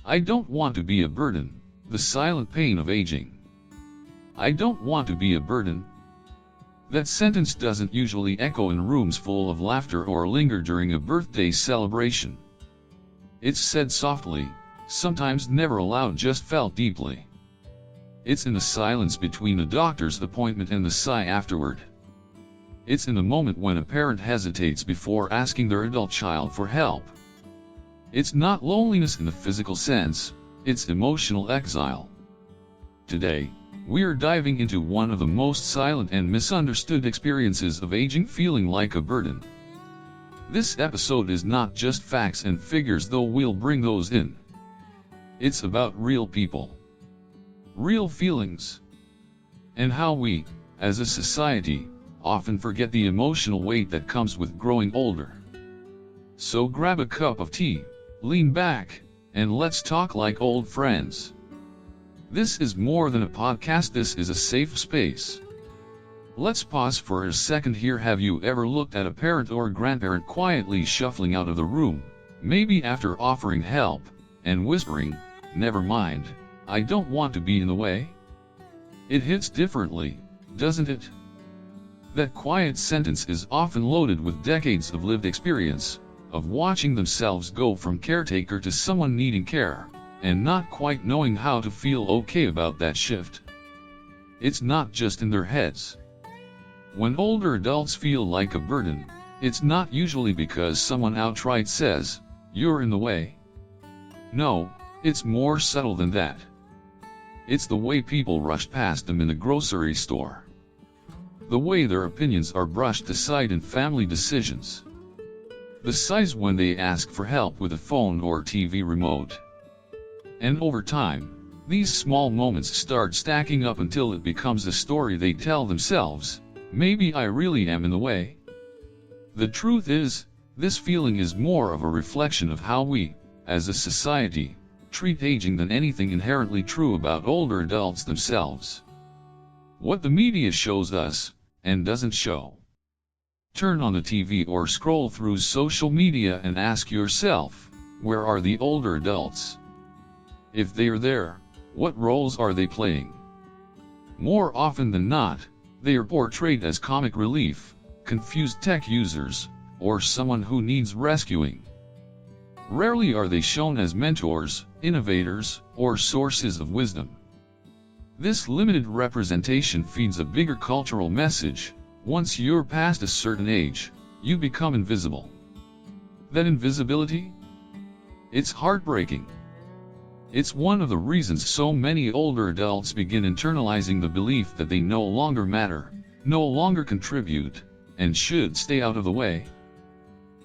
I don't want to be a burden, the silent pain of aging. I don't want to be a burden. That sentence doesn't usually echo in rooms full of laughter or linger during a birthday celebration. It's said softly, sometimes never aloud, just felt deeply. It's in the silence between a doctor's appointment and the sigh afterward. It's in the moment when a parent hesitates before asking their adult child for help. It's not loneliness in the physical sense, it's emotional exile. Today, we're diving into one of the most silent and misunderstood experiences of aging, feeling like a burden. This episode is not just facts and figures, though we'll bring those in. It's about real people, real feelings, and how we, as a society, often forget the emotional weight that comes with growing older. So grab a cup of tea, lean back, and let's talk like old friends. This is more than a podcast, this is a safe space. Let's pause for a second here. Have you ever looked at a parent or grandparent quietly shuffling out of the room, maybe after offering help, and whispering, "Never mind, I don't want to be in the way"? It hits differently, doesn't it? That quiet sentence is often loaded with decades of lived experience, of watching themselves go from caretaker to someone needing care, and not quite knowing how to feel okay about that shift. It's not just in their heads. When older adults feel like a burden, it's not usually because someone outright says, "You're in the way." No, it's more subtle than that. It's the way people rush past them in the grocery store. The way their opinions are brushed aside in family decisions. The sighs when they ask for help with a phone or TV remote. And over time, these small moments start stacking up until it becomes a story they tell themselves. Maybe I really am in the way. The truth is, this feeling is more of a reflection of how we, as a society, treat aging than anything inherently true about older adults themselves. What the media shows us, and doesn't show. Turn on the TV or scroll through social media and ask yourself, where are the older adults? If they are there, what roles are they playing? More often than not, they are portrayed as comic relief, confused tech users, or someone who needs rescuing. Rarely are they shown as mentors, innovators, or sources of wisdom. This limited representation feeds a bigger cultural message: once you're past a certain age, you become invisible. That invisibility? It's heartbreaking. It's one of the reasons so many older adults begin internalizing the belief that they no longer matter, no longer contribute, and should stay out of the way.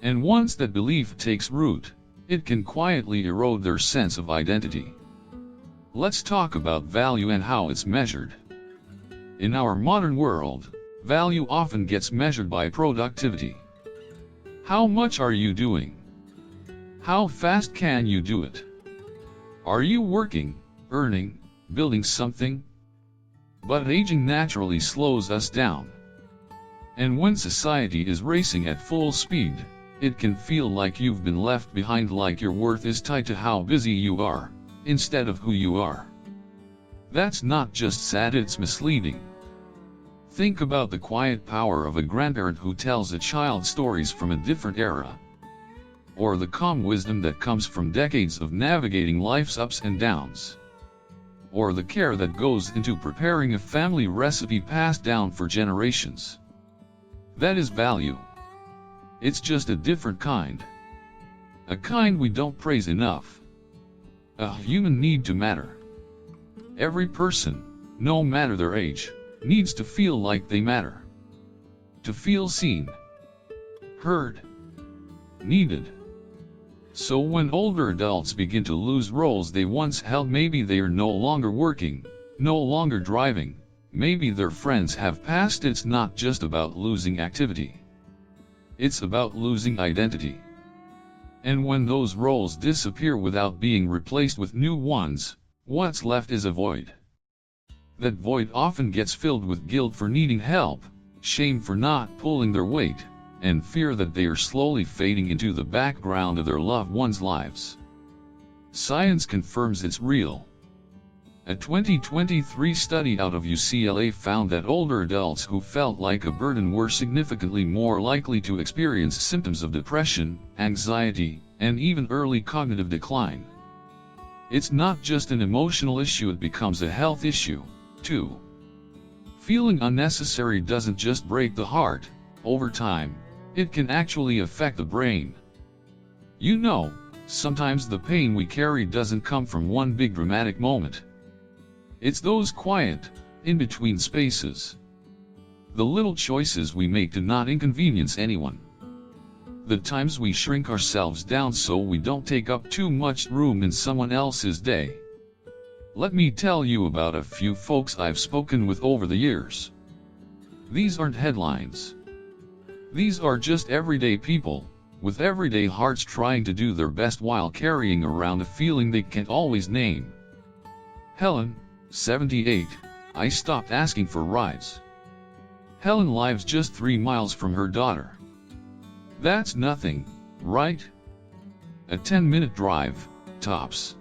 And once that belief takes root, it can quietly erode their sense of identity. Let's talk about value and how it's measured. In our modern world, value often gets measured by productivity. How much are you doing? How fast can you do it? Are you working, earning, building something? But aging naturally slows us down. And when society is racing at full speed, it can feel like you've been left behind, like your worth is tied to how busy you are, instead of who you are. That's not just sad, it's misleading. Think about the quiet power of a grandparent who tells a child stories from a different era. Or the calm wisdom that comes from decades of navigating life's ups and downs. Or the care that goes into preparing a family recipe passed down for generations. That is value. It's just a different kind. A kind we don't praise enough. A human need to matter. Every person, no matter their age, needs to feel like they matter. To feel seen, heard, needed. So when older adults begin to lose roles they once held, maybe they are no longer working, no longer driving, maybe their friends have passed, it's not just about losing activity. It's about losing identity. And when those roles disappear without being replaced with new ones, what's left is a void. That void often gets filled with guilt for needing help, shame for not pulling their weight, and fear that they are slowly fading into the background of their loved ones' lives. Science confirms it's real. A 2023 study out of UCLA found that older adults who felt like a burden were significantly more likely to experience symptoms of depression, anxiety, and even early cognitive decline. It's not just an emotional issue, it becomes a health issue, too. Feeling unnecessary doesn't just break the heart. Over time, it can actually affect the brain. You know, sometimes the pain we carry doesn't come from one big dramatic moment. It's those quiet, in-between spaces. The little choices we make to not inconvenience anyone. The times we shrink ourselves down so we don't take up too much room in someone else's day. Let me tell you about a few folks I've spoken with over the years. These aren't headlines. These are just everyday people, with everyday hearts trying to do their best while carrying around a feeling they can't always name. Helen, 78, I stopped asking for rides. Helen lives just 3 miles from her daughter. That's nothing, right? A 10-minute drive, tops.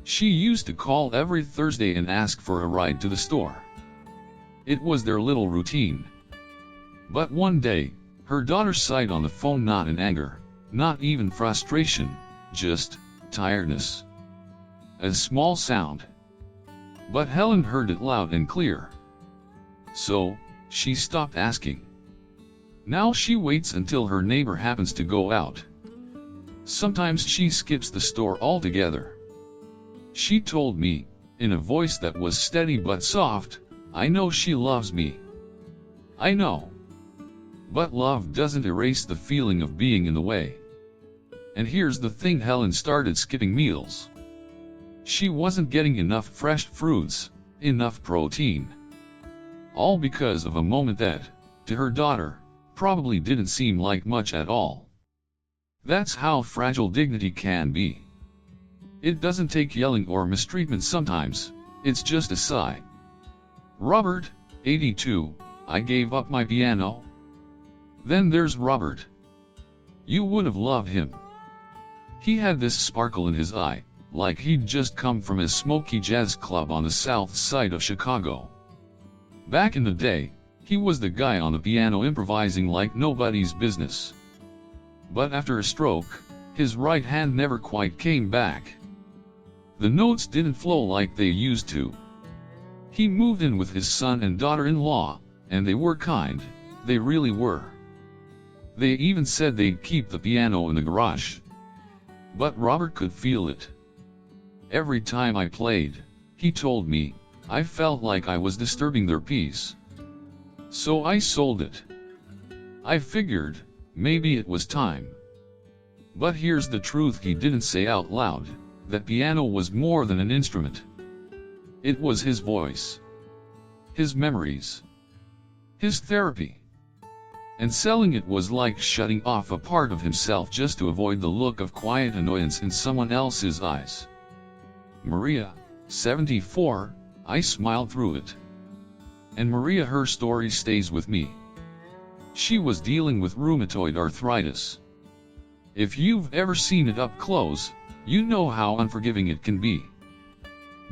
She used to call every Thursday and ask for a ride to the store. It was their little routine. But one day, her daughter sighed on the phone, not in anger, not even frustration, just tiredness. A small sound. But Helen heard it loud and clear. So, she stopped asking. Now she waits until her neighbor happens to go out. Sometimes she skips the store altogether. She told me, in a voice that was steady but soft, I know she loves me. I know. But love doesn't erase the feeling of being in the way. And here's the thing, Helen started skipping meals. She wasn't getting enough fresh fruits, enough protein. All because of a moment that, to her daughter, probably didn't seem like much at all. That's how fragile dignity can be. It doesn't take yelling or mistreatment sometimes, it's just a sigh. Robert, 82, I gave up my piano. Then there's Robert. You would have loved him. He had this sparkle in his eye, like he'd just come from a smoky jazz club on the south side of Chicago. Back in the day, he was the guy on the piano improvising like nobody's business. But after a stroke, his right hand never quite came back. The notes didn't flow like they used to. He moved in with his son and daughter-in-law, and they were kind, they really were. They even said they'd keep the piano in the garage. But Robert could feel it. Every time I played, he told me, I felt like I was disturbing their peace. So I sold it. I figured, maybe it was time. But here's the truth he didn't say out loud, that piano was more than an instrument. It was his voice. His memories. His therapy. And selling it was like shutting off a part of himself just to avoid the look of quiet annoyance in someone else's eyes. Maria, 74, I smiled through it. And Maria, her story stays with me. She was dealing with rheumatoid arthritis. If you've ever seen it up close, you know how unforgiving it can be.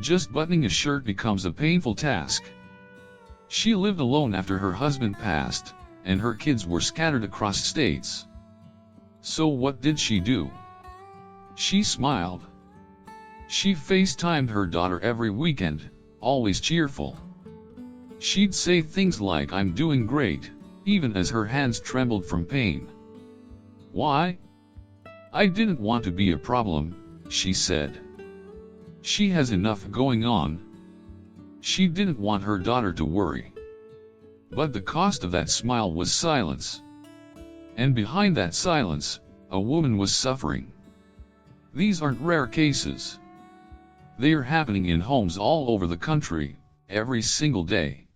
Just buttoning a shirt becomes a painful task. She lived alone after her husband passed, and her kids were scattered across states. So what did she do? She smiled. She FaceTimed her daughter every weekend, always cheerful. She'd say things like, I'm doing great, even as her hands trembled from pain. Why? I didn't want to be a problem, she said. She has enough going on. She didn't want her daughter to worry. But the cost of that smile was silence. And behind that silence, a woman was suffering. These aren't rare cases. They are happening in homes all over the country, every single day.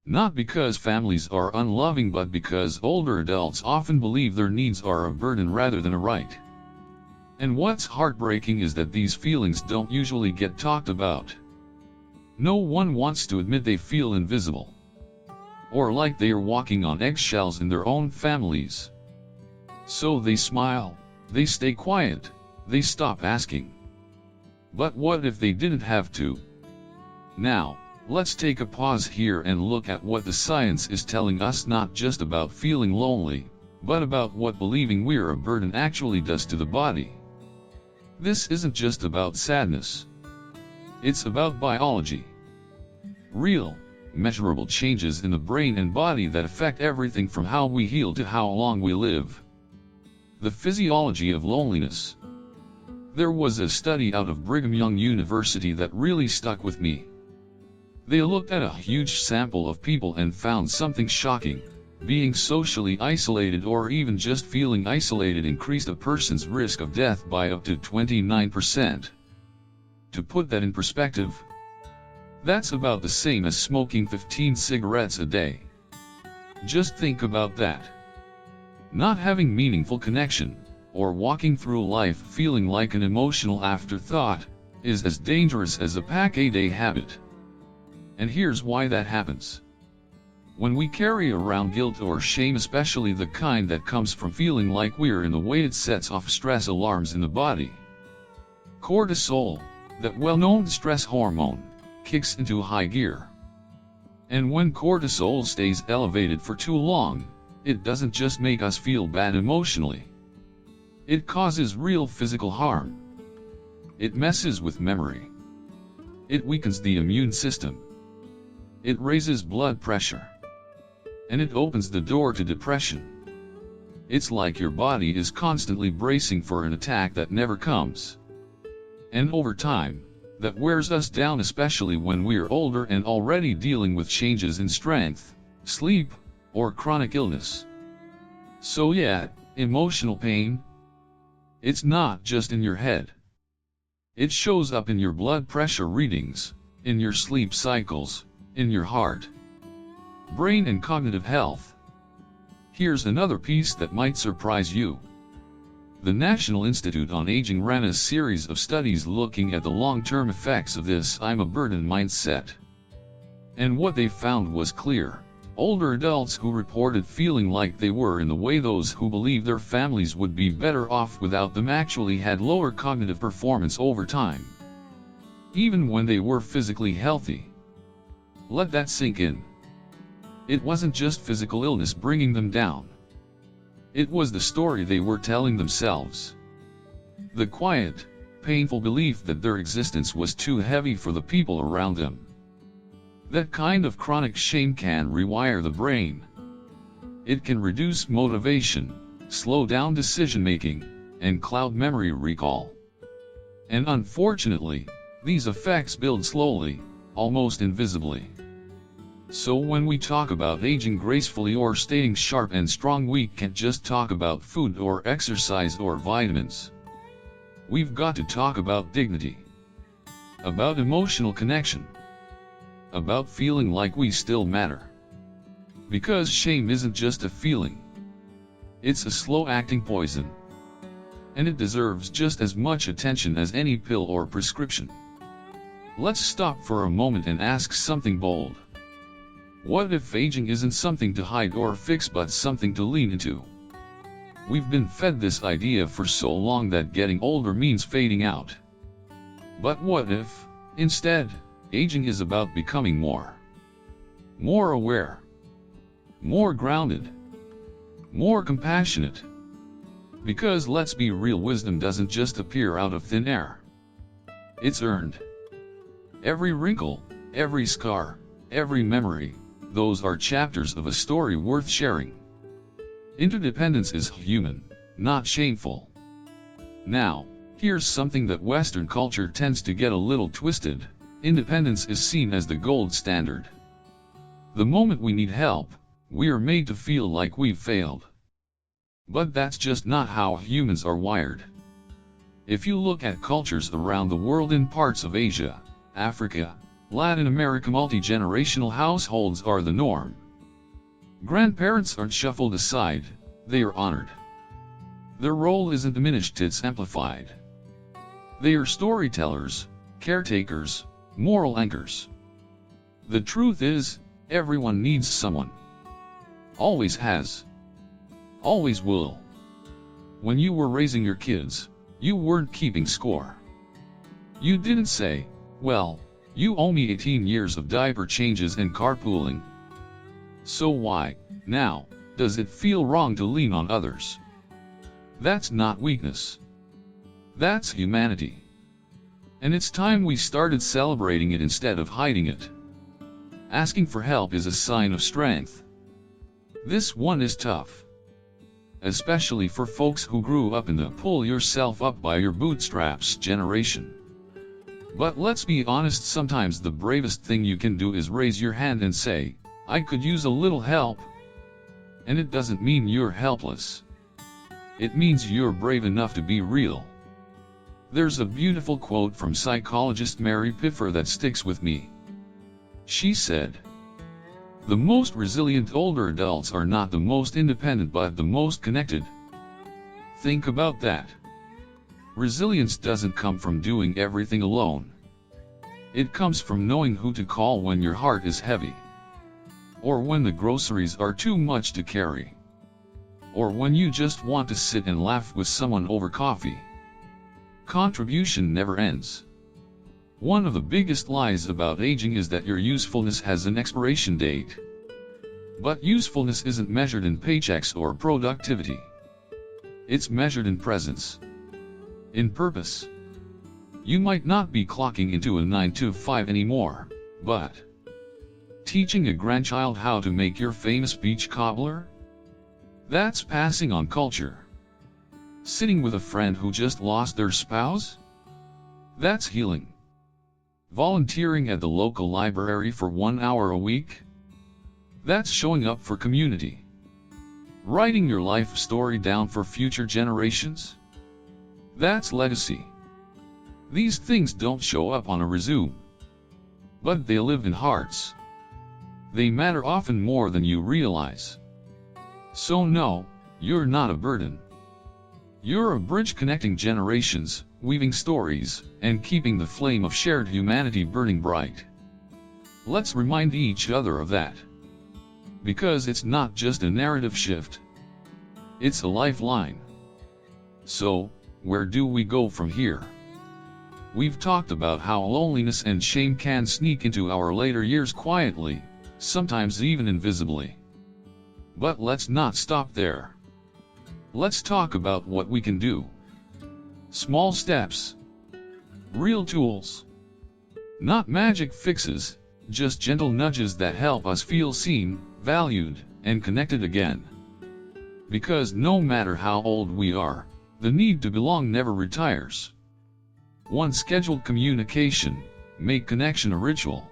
Not because families are unloving, but because older adults often believe their needs are a burden rather than a right. And what's heartbreaking is that these feelings don't usually get talked about. No one wants to admit they feel invisible. Or like they are walking on eggshells in their own families. So they smile, they stay quiet, they stop asking. But what if they didn't have to? Now, let's take a pause here and look at what the science is telling us, not just about feeling lonely, but about what believing we're a burden actually does to the body. This isn't just about sadness. It's about biology. Real, measurable changes in the brain and body that affect everything from how we heal to how long we live. The physiology of loneliness. There was a study out of Brigham Young University that really stuck with me. They looked at a huge sample of people and found something shocking. Being socially isolated or even just feeling isolated increased a person's risk of death by up to 29%. To put that in perspective, that's about the same as smoking 15 cigarettes a day. Just think about that. Not having meaningful connection, or walking through life feeling like an emotional afterthought, is as dangerous as a pack-a-day habit. And here's why that happens. When we carry around guilt or shame, especially the kind that comes from feeling like we're in the way, it sets off stress alarms in the body. Cortisol, that well-known stress hormone, kicks into high gear. And when cortisol stays elevated for too long, it doesn't just make us feel bad emotionally. It causes real physical harm. It messes with memory. It weakens the immune system. It raises blood pressure. And it opens the door to depression. It's like your body is constantly bracing for an attack that never comes. And over time, that wears us down, especially when we're older and already dealing with changes in strength, sleep, or chronic illness. So yeah, emotional pain, it's not just in your head. It shows up in your blood pressure readings, in your sleep cycles, in your heart, brain and cognitive health. Here's another piece that might surprise you. The National Institute on Aging ran a series of studies looking at the long-term effects of this "I'm a burden" mindset. And what they found was clear. Older adults who reported feeling like they were in the way, those who believed their families would be better off without them, actually had lower cognitive performance over time, even when they were physically healthy. Let that sink in. It wasn't just physical illness bringing them down. It was the story they were telling themselves. The quiet, painful belief that their existence was too heavy for the people around them. That kind of chronic shame can rewire the brain. It can reduce motivation, slow down decision-making, and cloud memory recall. And unfortunately, these effects build slowly, almost invisibly. So when we talk about aging gracefully or staying sharp and strong, we can't just talk about food or exercise or vitamins. We've got to talk about dignity, about emotional connection, about feeling like we still matter. Because shame isn't just a feeling. It's a slow-acting poison. And it deserves just as much attention as any pill or prescription. Let's stop for a moment and ask something bold. What if aging isn't something to hide or fix, but something to lean into? We've been fed this idea for so long that getting older means fading out. But what if, instead, aging is about becoming more aware, more grounded, more compassionate? Because let's be real, wisdom doesn't just appear out of thin air. It's earned. Every wrinkle, every scar, every memory, those are chapters of a story worth sharing. Interdependence is human, not shameful. Now, here's something that Western culture tends to get a little twisted. Independence is seen as the gold standard. The moment we need help, we are made to feel like we've failed. But that's just not how humans are wired. If you look at cultures around the world, in parts of Asia, Africa, Latin America, multi-generational households are the norm. Grandparents aren't shuffled aside, they are honored. Their role isn't diminished, it's amplified. They are storytellers, caretakers, moral anchors. The truth is, everyone needs someone. Always has. Always will. When you were raising your kids, you weren't keeping score. You didn't say, well, you owe me 18 years of diaper changes and carpooling. So why, now, does it feel wrong to lean on others? That's not weakness. That's humanity. And it's time we started celebrating it instead of hiding it. Asking for help is a sign of strength. This one is tough. Especially for folks who grew up in the pull yourself up by your bootstraps generation. But let's be honest, sometimes the bravest thing you can do is raise your hand and say, I could use a little help. And it doesn't mean you're helpless. It means you're brave enough to be real. There's a beautiful quote from psychologist Mary Piffer that sticks with me. She said, "The most resilient older adults are not the most independent but the most connected." Think about that. Resilience doesn't come from doing everything alone. It comes from knowing who to call when your heart is heavy. Or when the groceries are too much to carry. Or when you just want to sit and laugh with someone over coffee. Contribution never ends. One of the biggest lies about aging is that your usefulness has an expiration date. But usefulness isn't measured in paychecks or productivity. It's measured in presence. In purpose. You might not be clocking into a 9-to-5 anymore, but teaching a grandchild how to make your famous beach cobbler? That's passing on culture. Sitting with a friend who just lost their spouse? That's healing. Volunteering at the local library for 1 hour a week? That's showing up for community. Writing your life story down for future generations? That's legacy. These things don't show up on a resume. But they live in hearts. They matter often more than you realize. So no, you're not a burden. You're a bridge connecting generations, weaving stories, and keeping the flame of shared humanity burning bright. Let's remind each other of that. Because it's not just a narrative shift. It's a lifeline. So, where do we go from here? We've talked about how loneliness and shame can sneak into our later years quietly, sometimes even invisibly. But let's not stop there. Let's talk about what we can do. Small steps. Real tools. Not magic fixes, just gentle nudges that help us feel seen, valued, and connected again. Because no matter how old we are, the need to belong never retires. One scheduled communication, make connection a ritual.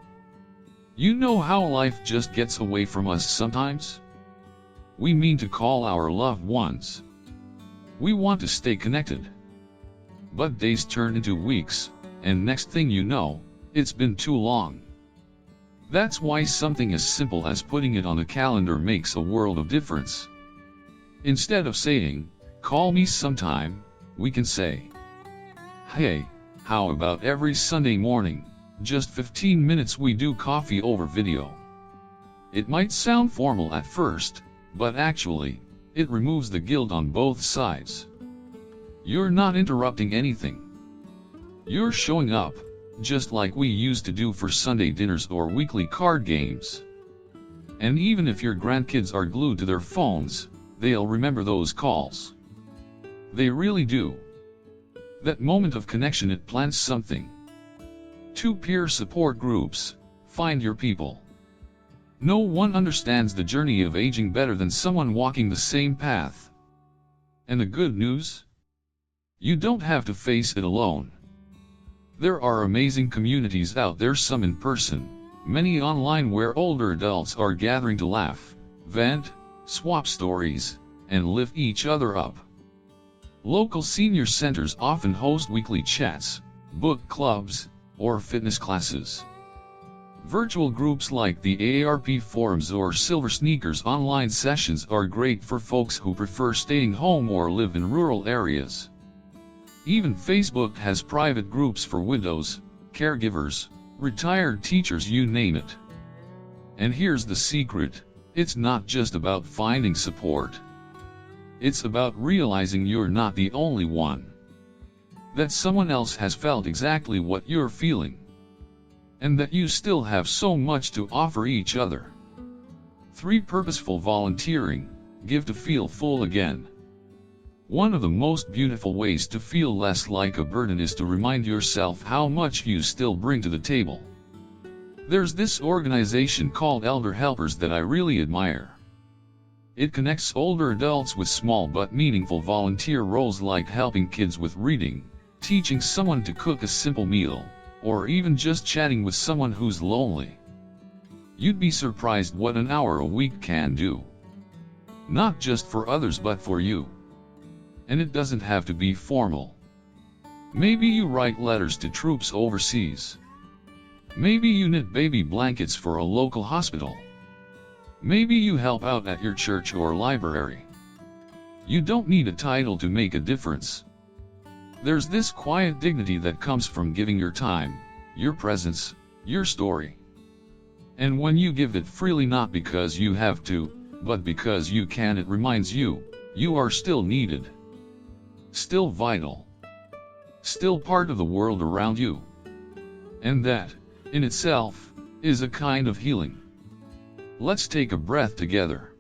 You know how life just gets away from us sometimes? We mean to call our loved ones. We want to stay connected. But days turn into weeks, and next thing you know, it's been too long. That's why something as simple as putting it on the calendar makes a world of difference. Instead of saying, "Call me sometime," we can say, "Hey, how about every Sunday morning, just 15 minutes we do coffee over video?" It might sound formal at first, but actually, it removes the guilt on both sides. You're not interrupting anything. You're showing up, just like we used to do for Sunday dinners or weekly card games. And even if your grandkids are glued to their phones, they'll remember those calls. They really do. That moment of connection, it plants something. 2 peer support groups, find your people. No one understands the journey of aging better than someone walking the same path. And the good news? You don't have to face it alone. There are amazing communities out there, some in person, many online, where older adults are gathering to laugh, vent, swap stories, and lift each other up. Local senior centers often host weekly chats, book clubs, or fitness classes. Virtual groups like the AARP forums or Silver Sneakers online sessions are great for folks who prefer staying home or live in rural areas. Even Facebook has private groups for widows, caregivers, retired teachers, you name it. And here's the secret, it's not just about finding support. It's about realizing you're not the only one. that someone else has felt exactly what you're feeling, and that you still have so much to offer each other. 3. Purposeful volunteering. Give to feel full again. One of the most beautiful ways to feel less like a burden is to remind yourself how much you still bring to the table. There's this organization called Elder Helpers that I really admire. It connects older adults with small but meaningful volunteer roles like helping kids with reading, teaching someone to cook a simple meal, or even just chatting with someone who's lonely. You'd be surprised what an hour a week can do. Not just for others but for you. And it doesn't have to be formal. Maybe you write letters to troops overseas. Maybe you knit baby blankets for a local hospital. Maybe you help out at your church or library. You don't need a title to make a difference. There's this quiet dignity that comes from giving your time, your presence, your story. And when you give it freely, not because you have to, but because you can, it reminds you, you are still needed. Still vital. Still part of the world around you. And that, in itself, is a kind of healing. Let's take a breath together.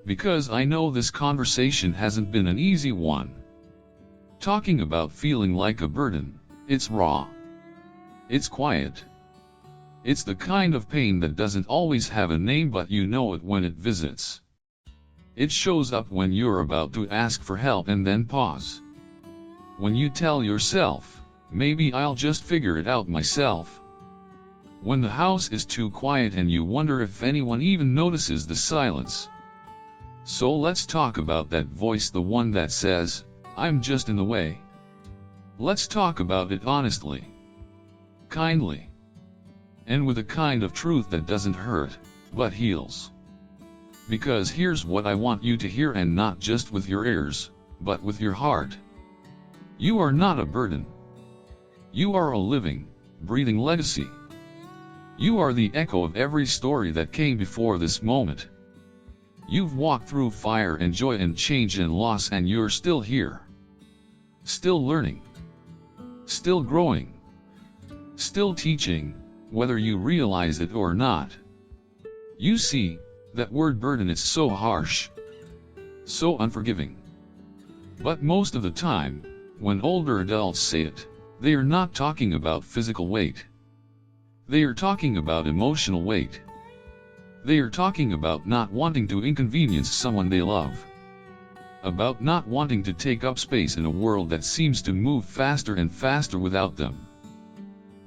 Because I know this conversation hasn't been an easy one. Talking about feeling like a burden, it's raw. It's quiet. It's the kind of pain that doesn't always have a name, but you know it when it visits. It shows up when you're about to ask for help and then pause. When you tell yourself, maybe I'll just figure it out myself. When the house is too quiet and you wonder if anyone even notices the silence. So let's talk about that voice, the one that says, I'm just in the way. Let's talk about it honestly, kindly, and with a kind of truth that doesn't hurt, but heals. Because here's what I want you to hear, and not just with your ears, but with your heart. You are not a burden. You are a living, breathing legacy. You are the echo of every story that came before this moment. You've walked through fire and joy and change and loss, and you're still here. Still learning. Still growing. Still teaching, whether you realize it or not. You see, that word burden is so harsh. So unforgiving. But most of the time, when older adults say it, they are not talking about physical weight. They are talking about emotional weight. They are talking about not wanting to inconvenience someone they love. About not wanting to take up space in a world that seems to move faster and faster without them.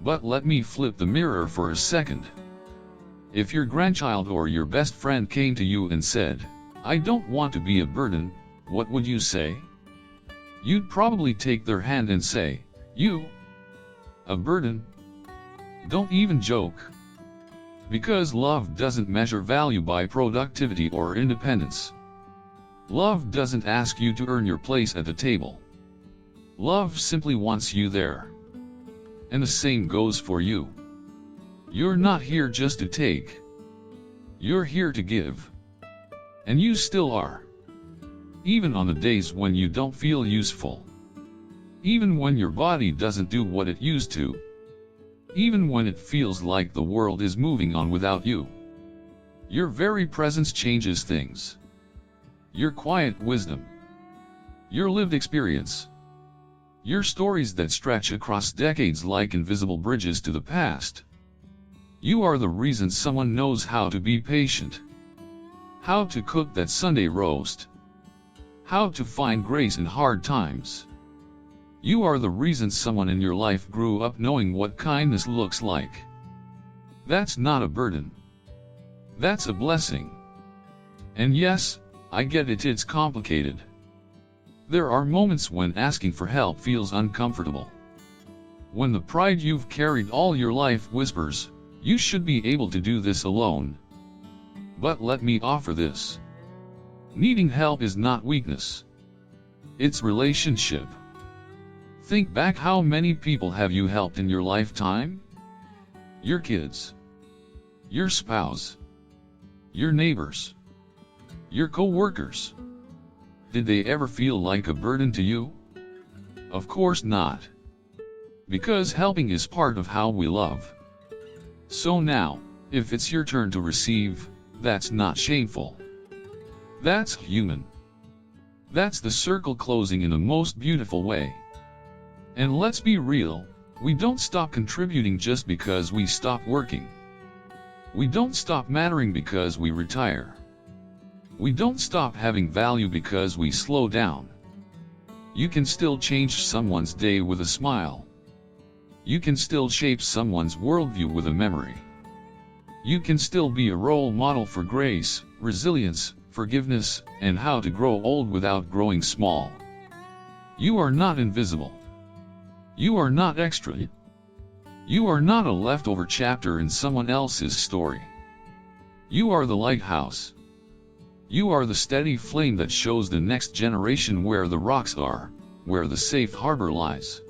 But let me flip the mirror for a second. If your grandchild or your best friend came to you and said, I don't want to be a burden, what would you say? You'd probably take their hand and say, You? A burden? Don't even joke. Because love doesn't measure value by productivity or independence. Love doesn't ask you to earn your place at the table. Love simply wants you there. And the same goes for you. You're not here just to take. You're here to give. And you still are. Even on the days when you don't feel useful. Even when your body doesn't do what it used to. Even when it feels like the world is moving on without you. Your very presence changes things. Your quiet wisdom. Your lived experience. Your stories that stretch across decades like invisible bridges to the past. You are the reason someone knows how to be patient. How to cook that Sunday roast. How to find grace in hard times. You are the reason someone in your life grew up knowing what kindness looks like. That's not a burden. That's a blessing. And yes, I get it, it's complicated. There are moments when asking for help feels uncomfortable. When the pride you've carried all your life whispers, you should be able to do this alone. But let me offer this. Needing help is not weakness. It's relationship. Think back, how many people have you helped in your lifetime? Your kids. Your spouse. Your neighbors. Your co-workers. Did they ever feel like a burden to you? Of course not. Because helping is part of how we love. So now, if it's your turn to receive, that's not shameful. That's human. That's the circle closing in a most beautiful way. And let's be real, we don't stop contributing just because we stop working. We don't stop mattering because we retire. We don't stop having value because we slow down. You can still change someone's day with a smile. You can still shape someone's worldview with a memory. You can still be a role model for grace, resilience, forgiveness, and how to grow old without growing small. You are not invisible. You are not extra. You are not a leftover chapter in someone else's story. You are the lighthouse. You are the steady flame that shows the next generation where the rocks are, where the safe harbor lies.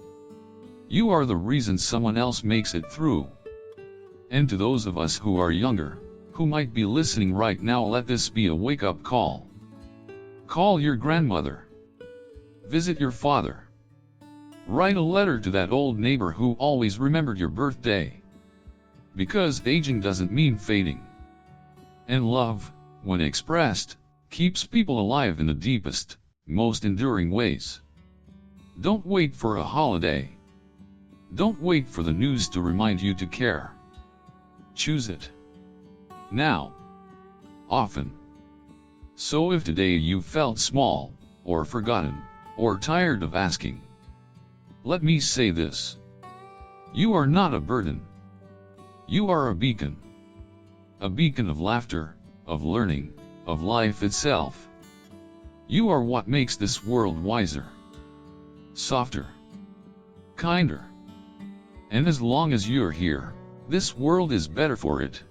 You are the reason someone else makes it through. And to those of us who are younger, who might be listening right now, let this be a wake-up call. Call your grandmother. Visit your father. Write a letter to that old neighbor who always remembered your birthday. Because aging doesn't mean fading. And love, when expressed, keeps people alive in the deepest, most enduring ways. Don't wait for a holiday. Don't wait for the news to remind you to care. Choose it. Now. Often. So if today you felt small, or forgotten, or tired of asking, let me say this. You are not a burden. You are a beacon. A beacon of laughter, of learning, of life itself. You are what makes this world wiser, softer, kinder. And as long as you're here, this world is better for it.